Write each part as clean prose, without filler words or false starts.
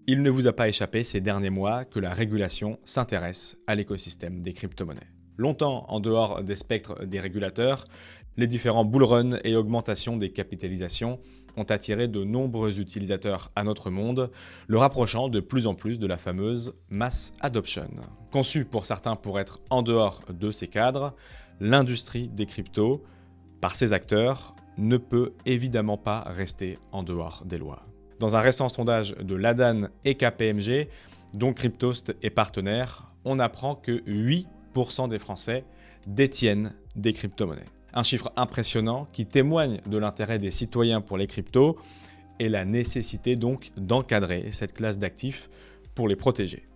Il ne vous a pas échappé ces derniers mois que la régulation s'intéresse à l'écosystème des crypto-monnaies. Longtemps en dehors des spectres des régulateurs, les différents bull runs et augmentations des capitalisations ont attiré de nombreux utilisateurs à notre monde, le rapprochant de plus en plus de la fameuse mass adoption. Conçue pour certains pour être en dehors de ces cadres, l'industrie des cryptos, par ses acteurs, ne peut évidemment pas rester en dehors des lois. Dans un récent sondage de Ladan et KPMG, dont Cryptost est partenaire, on apprend que 8% des Français détiennent des crypto-monnaies. Un chiffre impressionnant qui témoigne de l'intérêt des citoyens pour les cryptos et la nécessité donc d'encadrer cette classe d'actifs pour les protéger.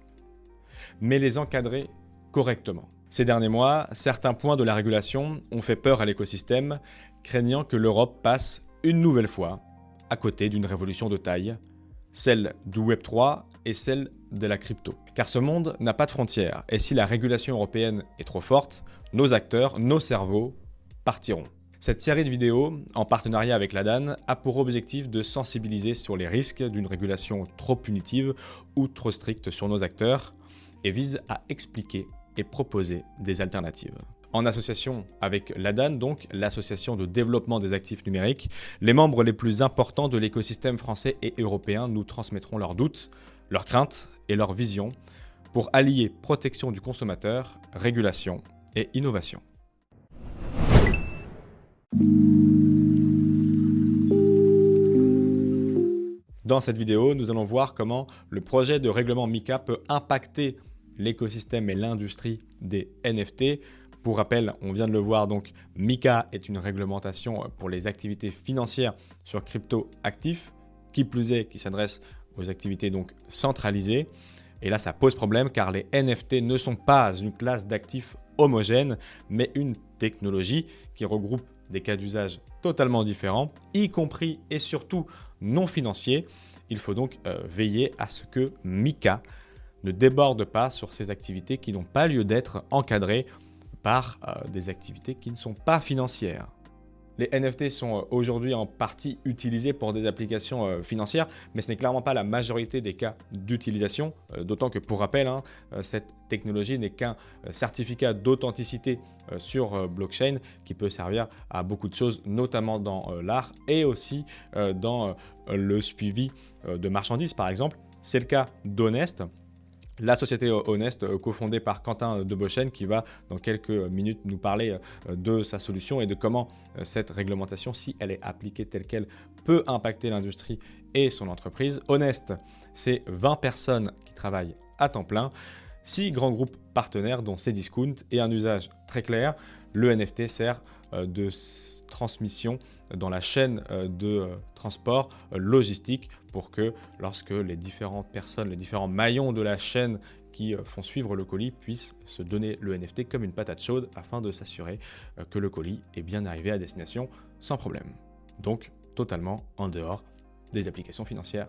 Mais les encadrer correctement. Ces derniers mois, certains points de la régulation ont fait peur à l'écosystème, craignant que l'Europe passe une nouvelle fois à côté d'une révolution de taille, celle du Web3 et celle de la crypto. Car ce monde n'a pas de frontières, et si la régulation européenne est trop forte, nos acteurs, nos cerveaux, partiront. Cette série de vidéos, en partenariat avec Ladan, a pour objectif de sensibiliser sur les risques d'une régulation trop punitive ou trop stricte sur nos acteurs, et vise à expliquer et proposer des alternatives. En association avec Ladan, donc l'association de développement des actifs numériques, les membres les plus importants de l'écosystème français et européen nous transmettront leurs doutes, leurs craintes et leurs visions pour allier protection du consommateur, régulation et innovation. Dans cette vidéo, nous allons voir comment le projet de règlement MiCA peut impacter l'écosystème et l'industrie des NFT. Pour rappel, on vient de le voir, donc MiCA est une réglementation pour les activités financières sur crypto-actifs, qui plus est, qui s'adresse aux activités donc centralisées. Et là, ça pose problème car les NFT ne sont pas une classe d'actifs homogène, mais une technologie qui regroupe des cas d'usage totalement différents, y compris et surtout non financiers. Il faut donc veiller à ce que MiCA ne déborde pas sur ces activités qui n'ont pas lieu d'être encadrées par des activités qui ne sont pas financières. Les NFT sont aujourd'hui en partie utilisés pour des applications financières, mais ce n'est clairement pas la majorité des cas d'utilisation, d'autant que pour rappel, cette technologie n'est qu'un certificat d'authenticité sur blockchain qui peut servir à beaucoup de choses, notamment dans l'art et aussi dans le suivi de marchandises par exemple. C'est le cas d'Honest, la société Honest, cofondée par Quentin Debochen, qui va dans quelques minutes nous parler de sa solution et de comment cette réglementation, si elle est appliquée telle qu'elle, peut impacter l'industrie et son entreprise. Honest, c'est 20 personnes qui travaillent à temps plein, 6 grands groupes partenaires dont Cdiscount et un usage très clair. Le NFT sert de transmission dans la chaîne de transport logistique pour que lorsque les différentes personnes, les différents maillons de la chaîne qui font suivre le colis puissent se donner le NFT comme une patate chaude afin de s'assurer que le colis est bien arrivé à destination sans problème. Donc totalement en dehors des applications financières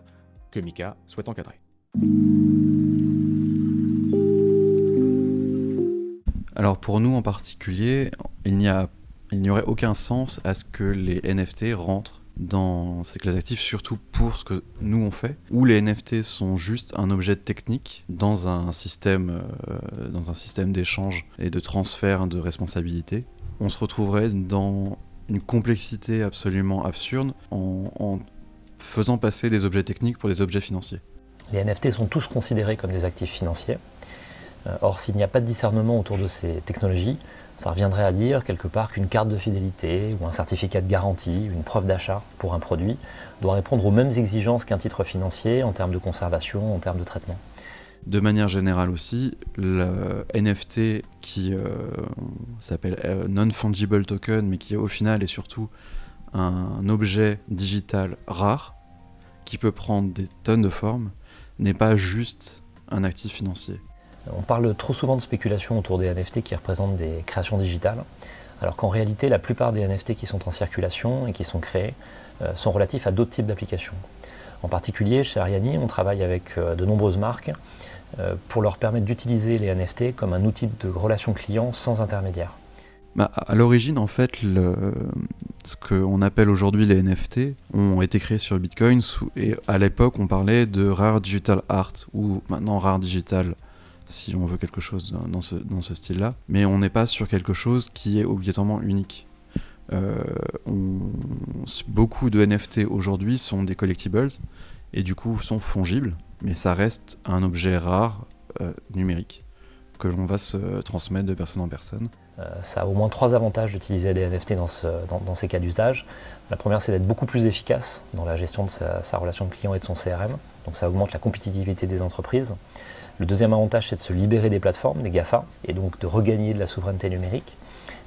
que MiCA souhaite encadrer. Alors pour nous en particulier, il n'y aurait aucun sens à ce que les NFT rentrent dans cette classe d'actifs, surtout pour ce que nous on fait, où les NFT sont juste un objet technique dans un système d'échange et de transfert de responsabilité. On se retrouverait dans une complexité absolument absurde en faisant passer des objets techniques pour des objets financiers. Les NFT sont tous considérés comme des actifs financiers. Or, s'il n'y a pas de discernement autour de ces technologies, ça reviendrait à dire quelque part qu'une carte de fidélité ou un certificat de garantie, une preuve d'achat pour un produit, doit répondre aux mêmes exigences qu'un titre financier en termes de conservation, en termes de traitement. De manière générale aussi, le NFT qui s'appelle Non-Fungible Token, mais qui au final est surtout un objet digital rare, qui peut prendre des tonnes de formes, n'est pas juste un actif financier. On parle trop souvent de spéculation autour des NFT qui représentent des créations digitales, alors qu'en réalité, la plupart des NFT qui sont en circulation et qui sont créés sont relatifs à d'autres types d'applications. En particulier, chez Ariani, on travaille avec de nombreuses marques pour leur permettre d'utiliser les NFT comme un outil de relation client sans intermédiaire. À l'origine, en fait, ce qu'on appelle aujourd'hui les NFT ont été créés sur Bitcoin et à l'époque, on parlait de rare digital art ou maintenant rare digital, si on veut quelque chose dans ce style-là. Mais on n'est pas sur quelque chose qui est obligatoirement unique. Beaucoup de NFT aujourd'hui sont des collectibles et du coup sont fongibles, mais ça reste un objet rare numérique que l'on va se transmettre de personne en personne. Ça a au moins 3 avantages d'utiliser des NFT dans ces cas d'usage. La première, c'est d'être beaucoup plus efficace dans la gestion de sa relation client et de son CRM. Donc ça augmente la compétitivité des entreprises. Le deuxième avantage, c'est de se libérer des plateformes, des GAFA, et donc de regagner de la souveraineté numérique.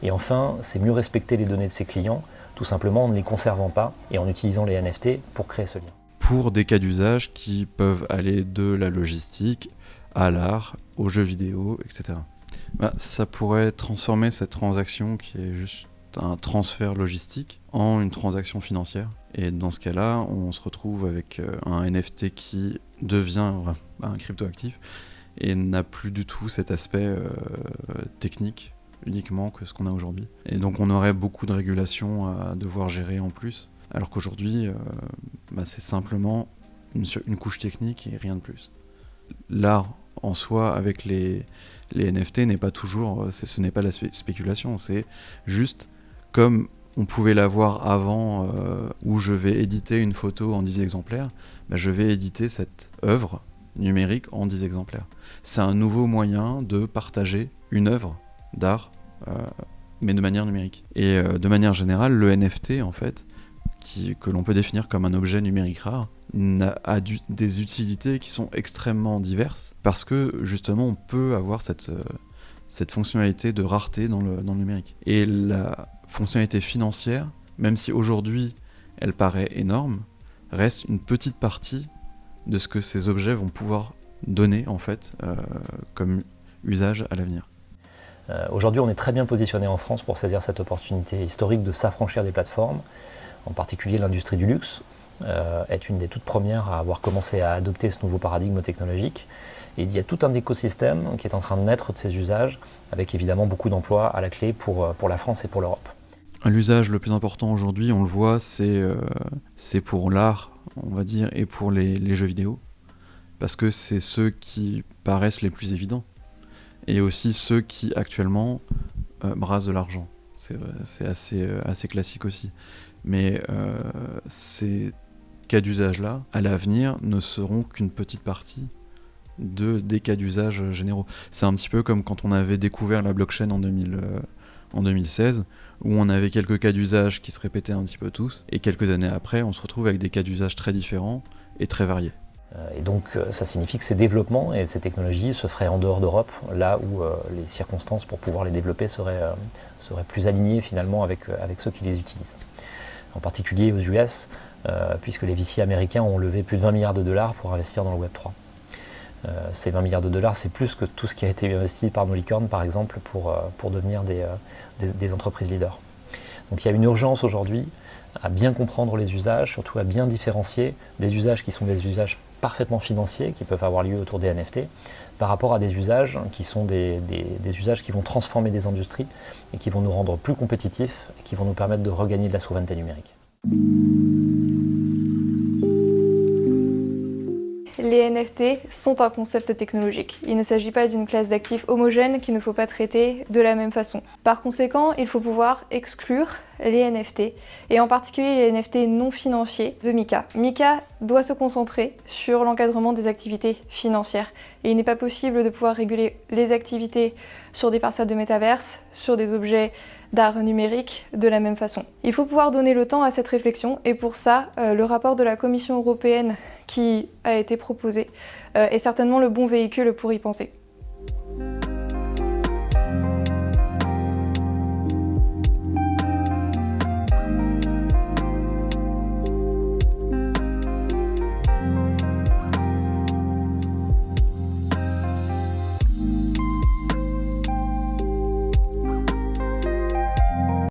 Et enfin, c'est mieux respecter les données de ses clients, tout simplement en ne les conservant pas et en utilisant les NFT pour créer ce lien. Pour des cas d'usage qui peuvent aller de la logistique à l'art, aux jeux vidéo, etc. Ça pourrait transformer cette transaction qui est juste un transfert logistique en une transaction financière. Et dans ce cas-là, on se retrouve avec un NFT qui devient un cryptoactif et n'a plus du tout cet aspect technique uniquement que ce qu'on a aujourd'hui. Et donc on aurait beaucoup de régulations à devoir gérer en plus, alors qu'aujourd'hui, c'est simplement une couche technique et rien de plus. L'art en soi, avec les NFT, n'est pas toujours, ce n'est pas la spéculation, c'est juste comme on pouvait l'avoir avant, où je vais éditer une photo en 10 exemplaires, je vais éditer cette œuvre numérique en 10 exemplaires. C'est un nouveau moyen de partager une œuvre d'art, mais de manière numérique. Et de manière générale, le NFT, en fait, que l'on peut définir comme un objet numérique rare, a des utilités qui sont extrêmement diverses, parce que justement on peut avoir cette fonctionnalité de rareté dans le numérique. Et la fonctionnalité financière, même si aujourd'hui elle paraît énorme, reste une petite partie de ce que ces objets vont pouvoir donner en fait comme usage à l'avenir. Aujourd'hui, on est très bien positionné en France pour saisir cette opportunité historique de s'affranchir des plateformes. En particulier, l'industrie du luxe est une des toutes premières à avoir commencé à adopter ce nouveau paradigme technologique. Et il y a tout un écosystème qui est en train de naître de ces usages, avec évidemment beaucoup d'emplois à la clé pour la France et pour l'Europe. L'usage le plus important aujourd'hui, on le voit, c'est pour l'art, on va dire, et pour les jeux vidéo, parce que c'est ceux qui paraissent les plus évidents, et aussi ceux qui actuellement brassent de l'argent. C'est assez classique aussi. Mais ces cas d'usage-là, à l'avenir, ne seront qu'une petite partie des cas d'usage généraux. C'est un petit peu comme quand on avait découvert la blockchain en 2016, où on avait quelques cas d'usage qui se répétaient un petit peu tous, et quelques années après, on se retrouve avec des cas d'usage très différents et très variés. Et donc ça signifie que ces développements et ces technologies se feraient en dehors d'Europe, là où les circonstances pour pouvoir les développer seraient plus alignées finalement avec ceux qui les utilisent. En particulier aux US, puisque les VC américains ont levé plus de 20 milliards de dollars pour investir dans le Web3. Ces 20 milliards de dollars, c'est plus que tout ce qui a été investi par nos licornes, par exemple, pour devenir des entreprises leaders. Donc il y a une urgence aujourd'hui à bien comprendre les usages, surtout à bien différencier des usages qui sont des usages parfaitement financiers, qui peuvent avoir lieu autour des NFT, par rapport à des usages qui sont des usages qui vont transformer des industries et qui vont nous rendre plus compétitifs et qui vont nous permettre de regagner de la souveraineté numérique. Les NFT sont un concept technologique. Il ne s'agit pas d'une classe d'actifs homogène qu'il ne faut pas traiter de la même façon. Par conséquent, il faut pouvoir exclure les NFT, et en particulier les NFT non financiers de MiCA. MiCA doit se concentrer sur l'encadrement des activités financières, et il n'est pas possible de pouvoir réguler les activités sur des parcelles de métaverse, sur des objets d'art numérique de la même façon. Il faut pouvoir donner le temps à cette réflexion, et pour ça, le rapport de la Commission européenne qui a été proposé est certainement le bon véhicule pour y penser.